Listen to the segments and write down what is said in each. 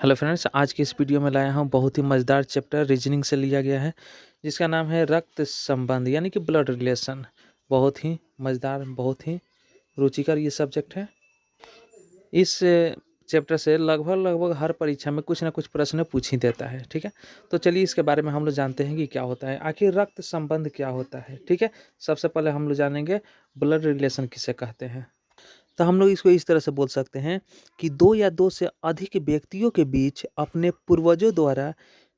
Hello friends, आज की इस वीडियो में लाया हूँ बहुत ही मज़ेदार चैप्टर रीजनिंग से लिया गया है, जिसका नाम है रक्त संबंध यानी कि ब्लड रिलेशन। बहुत ही मज़ेदार, बहुत ही रुचिकर ये सब्जेक्ट है। इस चैप्टर से लगभग हर परीक्षा में कुछ ना कुछ प्रश्न पूछ ही देता है। ठीक है, तो चलिए इसके बारे में हम लोग जानते हैं कि क्या होता है, आखिर रक्त संबंध क्या होता है। ठीक है, सबसे पहले हम लोग जानेंगे ब्लड रिलेशन किसे कहते हैं। तो हम लोग इसको इस तरह से बोल सकते हैं कि दो या दो से अधिक व्यक्तियों के बीच अपने पूर्वजों द्वारा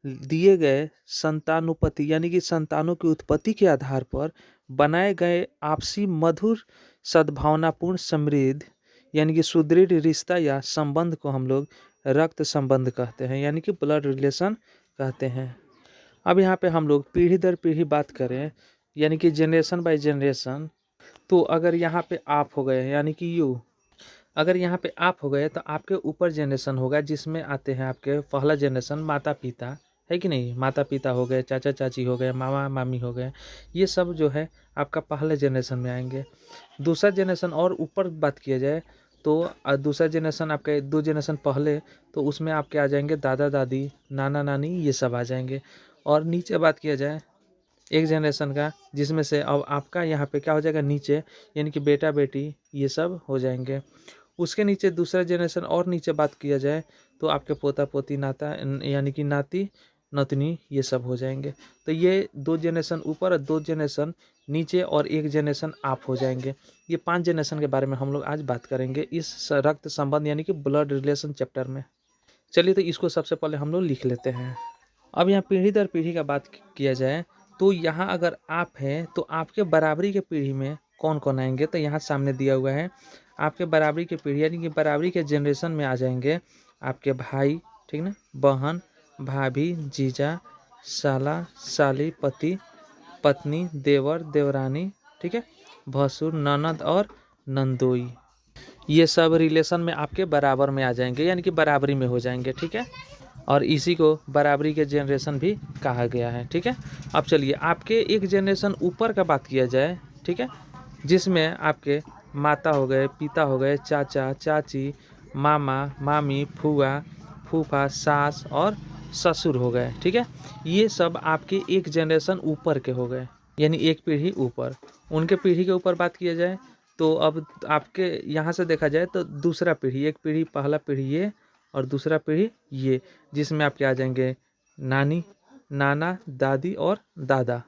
दिए गए संतानोत्पत्ति यानी कि संतानों की उत्पत्ति के आधार पर बनाए गए आपसी मधुर सद्भावनापूर्ण समृद्ध यानी कि सुदृढ़ रिश्ता या संबंध को हम लोग रक्त संबंध कहते हैं यानी कि ब्लड रिलेशन कहते हैं। अब यहाँ पे हम लोग पीढ़ी दर पीढ़ी बात करें यानी कि जनरेशन बाय जनरेशन, तो अगर यहाँ पे आप हो गए यानी कि यू, अगर यहाँ पे आप हो गए तो आपके ऊपर जनरेशन होगा जिसमें आते हैं आपके पहला जनरेशन माता पिता, है कि नहीं। माता पिता हो गए, चाचा चाची हो गए, मामा मामी हो गए, ये सब जो है आपका पहले जनरेशन में आएंगे। दूसरा जनरेशन और ऊपर बात किया जाए तो दूसरा जनरेशन आपके दो जनरेशन पहले, तो उसमें आपके आ जाएंगे दादा दादी, नाना नानी, ये सब आ जाएंगे। और नीचे बात किया जाए एक जनरेशन का, जिसमें से अब आपका यहाँ पे क्या हो जाएगा नीचे, यानी कि बेटा बेटी ये सब हो जाएंगे। उसके नीचे दूसरा जनरेशन और नीचे बात किया जाए तो आपके पोता पोती नाता यानी कि नाती नतनी ये सब हो जाएंगे। तो ये दो जनरेशन ऊपर और दो जनरेशन नीचे और एक जनरेशन आप हो जाएंगे। ये 5 जनरेशन के बारे में हम लोग आज बात करेंगे इस रक्त संबंध यानी कि ब्लड रिलेशन चैप्टर में। चलिए तो इसको सबसे पहले हम लोग लिख लेते हैं। अब यहाँ पीढ़ी दर पीढ़ी का बात किया जाए तो यहाँ अगर आप हैं तो आपके बराबरी के पीढ़ी में कौन कौन आएंगे, तो यहाँ सामने दिया हुआ है आपके बराबरी के पीढ़ी यानी कि बराबरी के जनरेशन में आ जाएंगे आपके भाई, ठीक ना, बहन, भाभी, जीजा, साला साली, पति पत्नी, देवर देवरानी, ठीक है, भसुर, ननद और नंदोई। ये सब रिलेशन में आपके बराबर में आ जाएंगे यानी कि बराबरी में हो जाएंगे। ठीक है, और इसी को बराबरी के जनरेशन भी कहा गया है। ठीक है, अब चलिए आपके एक जनरेशन ऊपर का बात किया जाए, ठीक है, जिसमें आपके माता हो गए, पिता हो गए, चाचा चाची, मामा मामी, फूआ फूफा, सास और ससुर हो गए। ठीक है, ये सब आपके एक जनरेशन ऊपर के हो गए यानी एक पीढ़ी ऊपर। उनके पीढ़ी के ऊपर बात किया जाए तो अब आपके यहाँ से देखा जाए तो दूसरा पीढ़ी, एक पीढ़ी पहला पीढ़ी ये और दूसरा पीढ़ी ये, जिसमें आपके आ जाएंगे नानी, नाना, दादी और दादा।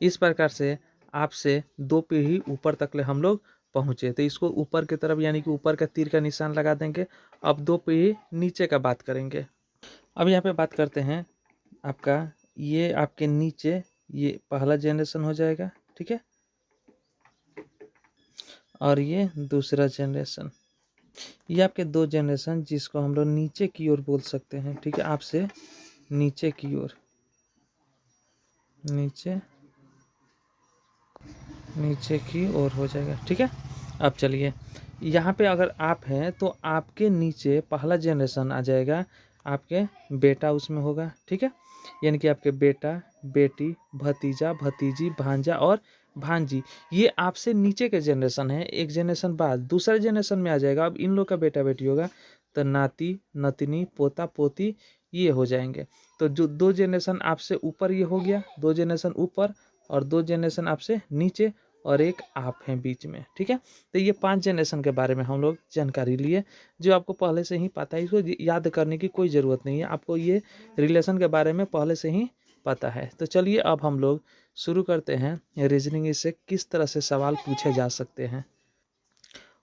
इस प्रकार से आपसे दो पीढ़ी ऊपर तक ले हम लोग पहुँचे, तो इसको ऊपर की तरफ यानी कि ऊपर का तीर का निशान लगा देंगे। अब दो पीढ़ी नीचे का बात करेंगे। अब यहाँ पे बात करते हैं आपका ये आपके नीचे ये पहला जनरेशन हो जाएगा, ठीक है, और ये दूसरा जनरेशन, ये आपके दो जनरेशन जिसको हम लोग नीचे की ओर बोल सकते हैं। ठीक है, आपसे नीचे की ओर, नीचे नीचे की ओर हो जाएगा। ठीक है, अब चलिए यहाँ पे अगर आप हैं तो आपके नीचे पहला जनरेशन आ जाएगा, आपके बेटा उसमें होगा। ठीक है, यानी कि आपके बेटा बेटी भतीजा भतीजी भांजा और भांजी, ये आपसे नीचे के जनरेशन है। एक जनरेशन बाद दूसरे जनरेशन में आ जाएगा, अब इन लोग का बेटा बेटी होगा तो नाती नतनी पोता पोती ये हो जाएंगे। तो जो दो जनरेशन आपसे ऊपर ये हो गया, दो जनरेशन ऊपर और दो जनरेशन आपसे नीचे और एक आप हैं बीच में। ठीक है, तो ये 5 जनरेशन के बारे में हम लोग जानकारी लिए, जो आपको पहले से ही पता है, इसको याद करने की कोई ज़रूरत नहीं है, आपको ये रिलेशन के बारे में पहले से ही पता है। तो चलिए अब हम लोग शुरू करते हैं रीजनिंग, इससे किस तरह से सवाल पूछे जा सकते हैं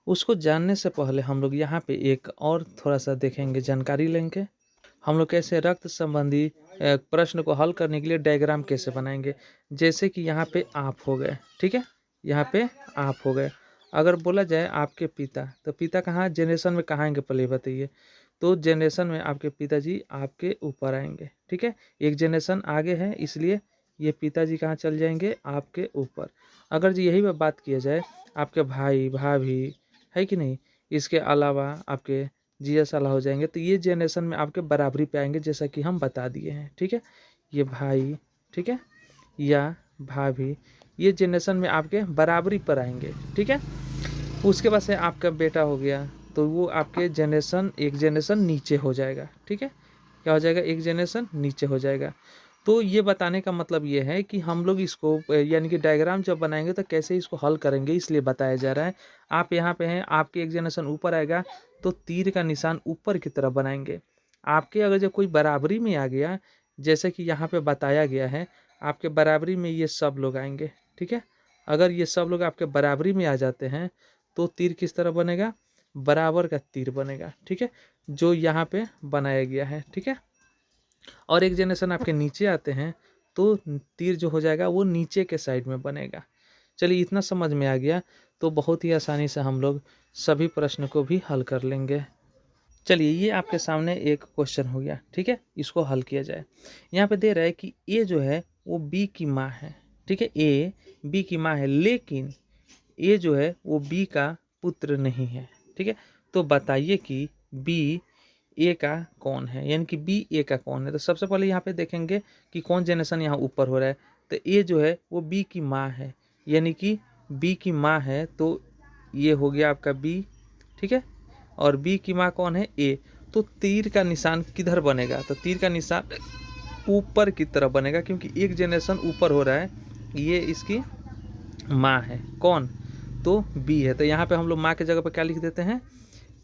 उसको जानने से पहले हम लोग यहाँ पे एक और थोड़ा सा देखेंगे, जानकारी लेंगे हम लोग कैसे रक्त संबंधी प्रश्न को हल करने के लिए डायग्राम कैसे बनाएंगे। जैसे कि यहाँ पे आप हो गए, ठीक है, यहाँ पे आप हो गए। अगर बोला जाए आपके पिता, तो पिता कहाँ जनरेशन में कहाँ आएंगे पहले बताइए। तो जनरेशन में आपके पिताजी आपके ऊपर आएंगे। ठीक है, एक जनरेशन आगे है इसलिए ये पिताजी कहाँ चल जाएंगे, आपके ऊपर। अगर जी यही बात किया जाए आपके भाई भाभी, है कि नहीं, इसके अलावा आपके जीजा साला हो जाएंगे, तो ये जनरेशन में आपके बराबरी पे आएंगे जैसा कि हम बता दिए हैं। ठीक है, ये भाई, ठीक है, या भाभी, ये जनरेशन में आपके बराबरी पर आएंगे। ठीक है, उसके बाद से आपका बेटा हो गया, तो वो आपके जनरेशन एक जनरेशन नीचे हो जाएगा। ठीक है, क्या हो जाएगा, एक जनरेशन नीचे हो जाएगा। तो ये बताने का मतलब ये है कि हम लोग इसको यानी कि डायग्राम जब बनाएंगे तो कैसे इसको हल करेंगे, इसलिए बताया जा रहा है। आप यहाँ पे हैं, आपके एक जनरेशन ऊपर आएगा तो तीर का निशान ऊपर की तरफ बनाएंगे। आपके अगर जब कोई बराबरी में आ गया, जैसे कि यहाँ पे बताया गया है, आपके बराबरी में ये सब लोग आएंगे। ठीक है, अगर ये सब लोग आपके बराबरी में आ जाते हैं तो तीर किस तरह बनेगा, बराबर का तीर बनेगा। ठीक है, जो यहाँ पे बनाया गया है। ठीक है, और एक जनरेशन आपके नीचे आते हैं तो तीर जो हो जाएगा वो नीचे के साइड में बनेगा। चलिए इतना समझ में आ गया तो बहुत ही आसानी से हम लोग सभी प्रश्न को भी हल कर लेंगे। चलिए ये आपके सामने एक क्वेश्चन हो गया। ठीक है, इसको हल किया जाए। यहाँ पे दे रहा है कि ए जो है वो बी की माँ है। ठीक है, ए बी की माँ है, लेकिन ए जो है वो बी का पुत्र नहीं है। ठीक है, तो बताइए कि बी ए का कौन है, यानी कि बी ए का कौन है। तो सबसे पहले यहाँ पे देखेंगे कि कौन जनरेशन यहाँ ऊपर हो रहा है। तो ए जो है वो बी की माँ है, यानी कि बी की माँ है, तो ये हो गया आपका बी। ठीक है, और बी की माँ कौन है, ए। तो तीर का निशान किधर बनेगा, तो तीर का निशान ऊपर की तरफ बनेगा, क्योंकि एक जनरेशन ऊपर हो रहा है। ये इसकी माँ है, कौन, तो बी है। तो यहाँ पे हम लोग माँ के जगह पे क्या लिख देते हैं,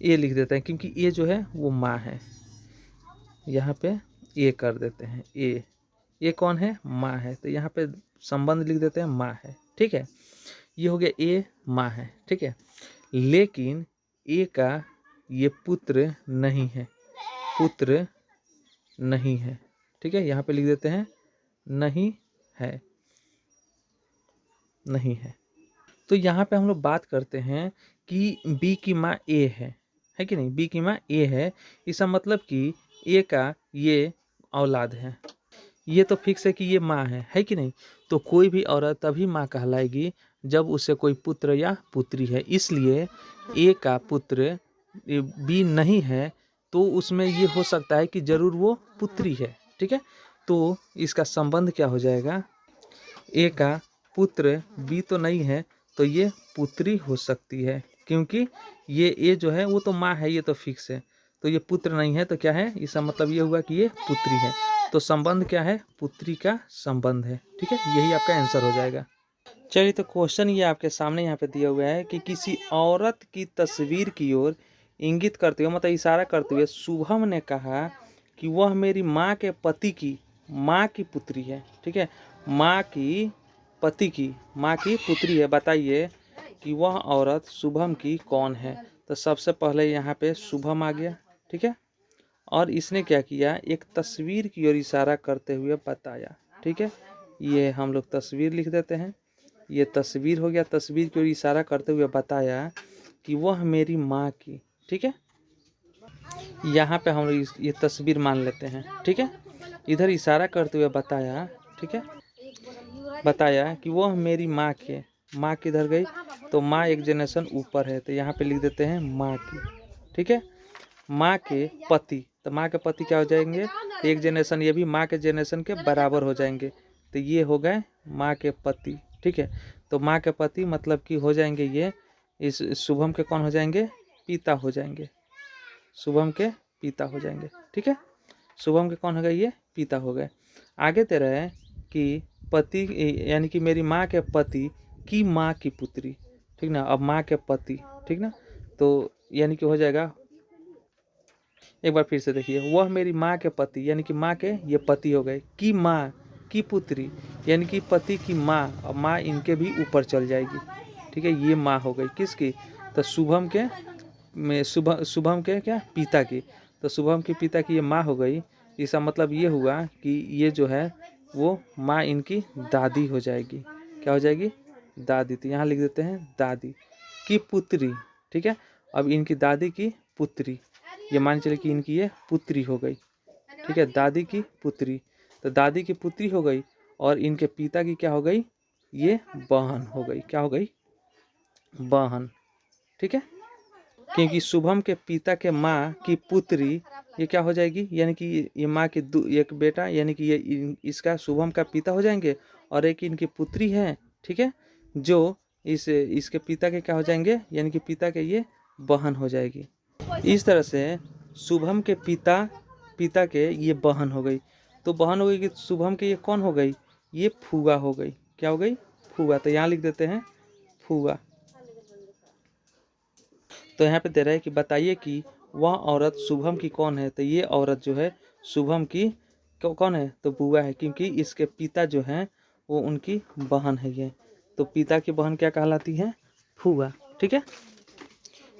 ए लिख देते हैं, क्योंकि ए जो है वो माँ है। यहाँ पे ए कर देते हैं, ए कौन है, माँ है। तो यहाँ पे संबंध लिख देते हैं, माँ है। ठीक है, ये हो गया ए माँ है। ठीक है, लेकिन ए का ये पुत्र नहीं है, पुत्र नहीं है। ठीक है, यहाँ पे लिख देते हैं नहीं है, नहीं है। तो यहाँ पे हम लोग बात करते हैं कि बी की माँ ए है कि नहीं, बी की माँ ए है। इसका मतलब कि ए का ये औलाद है। ये तो फिक्स है कि ये माँ है कि नहीं। तो कोई भी औरत तभी माँ कहलाएगी जब उसे कोई पुत्र या पुत्री है। इसलिए ए का पुत्र बी नहीं है, तो उसमें ये हो सकता है कि जरूर वो पुत्री है। ठीक है, तो इसका संबंध क्या हो जाएगा, ए का पुत्र बी तो नहीं है, तो ये पुत्री हो सकती है, क्योंकि ये ए जो है वो तो माँ है, ये तो फिक्स है। तो ये पुत्र नहीं है, तो क्या है, इसका मतलब ये हुआ कि ये पुत्री है। तो संबंध क्या है, पुत्री का संबंध है। ठीक है, यही आपका आंसर हो जाएगा। चलिए तो क्वेश्चन ये आपके सामने यहाँ पे दिया हुआ है कि किसी औरत की तस्वीर की ओर इंगित करते हुए, मतलब इशारा करते हुए शुभम ने कहा कि वह मेरी माँ के पति की माँ की पुत्री है। ठीक है, माँ की पति की माँ की पुत्री है। बताइए कि वह औरत शुभम की कौन है। तो सबसे पहले यहाँ पे शुभम आ गया। ठीक है, और इसने क्या किया, एक तस्वीर की ओर इशारा करते हुए बताया। ठीक है, ये हम लोग तस्वीर लिख देते हैं, ये तस्वीर हो गया। तस्वीर की ओर इशारा करते हुए बताया कि वह मेरी माँ की। ठीक है, यहाँ पे हम लोग ये तस्वीर मान लेते हैं। ठीक है, इधर इशारा करते हुए बताया। ठीक है, बताया कि वह मेरी माँ के, माँ किधर गई, तो माँ एक जनरेशन ऊपर है, तो यहाँ पे लिख देते हैं माँ की। ठीक है, माँ के पति, तो माँ के पति क्या हो जाएंगे, तो एक जनरेशन ये भी माँ के जनरेशन के बराबर हो जाएंगे, तो ये हो गए माँ के पति। ठीक है, तो माँ के पति मतलब कि हो जाएंगे ये, इस शुभम के कौन हो जाएंगे, पिता हो जाएंगे, शुभम के पिता हो जाएंगे। ठीक है, शुभम के कौन हो गए, ये पिता हो गए। आगे दे रहे हैं कि पति यानी कि मेरी माँ के पति की माँ की पुत्री। ठीक ना, अब माँ के पति, ठीक ना, तो यानी कि हो जाएगा, एक बार फिर से देखिए, वह मेरी माँ के पति यानी कि माँ के ये पति हो गए, की माँ की पुत्री यानी कि पति की माँ, और माँ इनके भी ऊपर चल जाएगी। ठीक है, ये माँ हो गई किसकी, तो शुभम के में शुभम के क्या, पिता की। तो शुभम के पिता की ये माँ हो गई। इसका मतलब ये हुआ कि ये जो है वो माँ इनकी दादी हो जाएगी। क्या हो जाएगी, दादी। तो यहाँ लिख देते हैं दादी की पुत्री। ठीक है, अब इनकी दादी की पुत्री, ये मान चले कि इनकी ये पुत्री हो गई। ठीक है, दादी की पुत्री, तो दादी की पुत्री हो गई, और इनके पिता की क्या हो गई, ये बहन हो गई। क्या हो गई, बहन। ठीक है, क्योंकि शुभम के पिता के माँ की पुत्री ये क्या हो जाएगी, यानी कि ये माँ की एक बेटा, यानी कि ये इसका शुभम का पिता हो जाएंगे, और एक इनकी पुत्री है। ठीक है, जो इसके पिता के क्या हो जाएंगे, यानी कि पिता के ये बहन हो जाएगी। इस तरह से शुभम के पिता के ये बहन हो गई। तो बहन हो गई कि शुभम के ये कौन हो गई, ये फूआ हो गई। क्या हो गई, फूआ। तो यहाँ लिख देते हैं फूआ। तो यहाँ पे दे रहा है कि बताइए कि वह औरत शुभम की कौन है। तो ये औरत जो है शुभम की कौन है, तो बुआ है, क्योंकि इसके पिता जो हैं वो उनकी बहन है ये। तो पिता की बहन क्या कहलाती है, फूआ। ठीक है।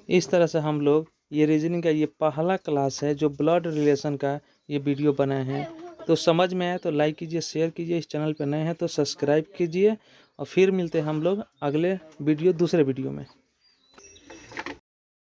इस तरह से हम लोग ये रीजनिंग का ये पहला क्लास है जो ब्लड रिलेशन का ये वीडियो बनाए हैं। तो समझ में आए तो लाइक कीजिए, शेयर कीजिए, इस चैनल पर नए हैं तो सब्सक्राइब कीजिए। और फिर मिलते हैं हम लोग अगले वीडियो दूसरे वीडियो में।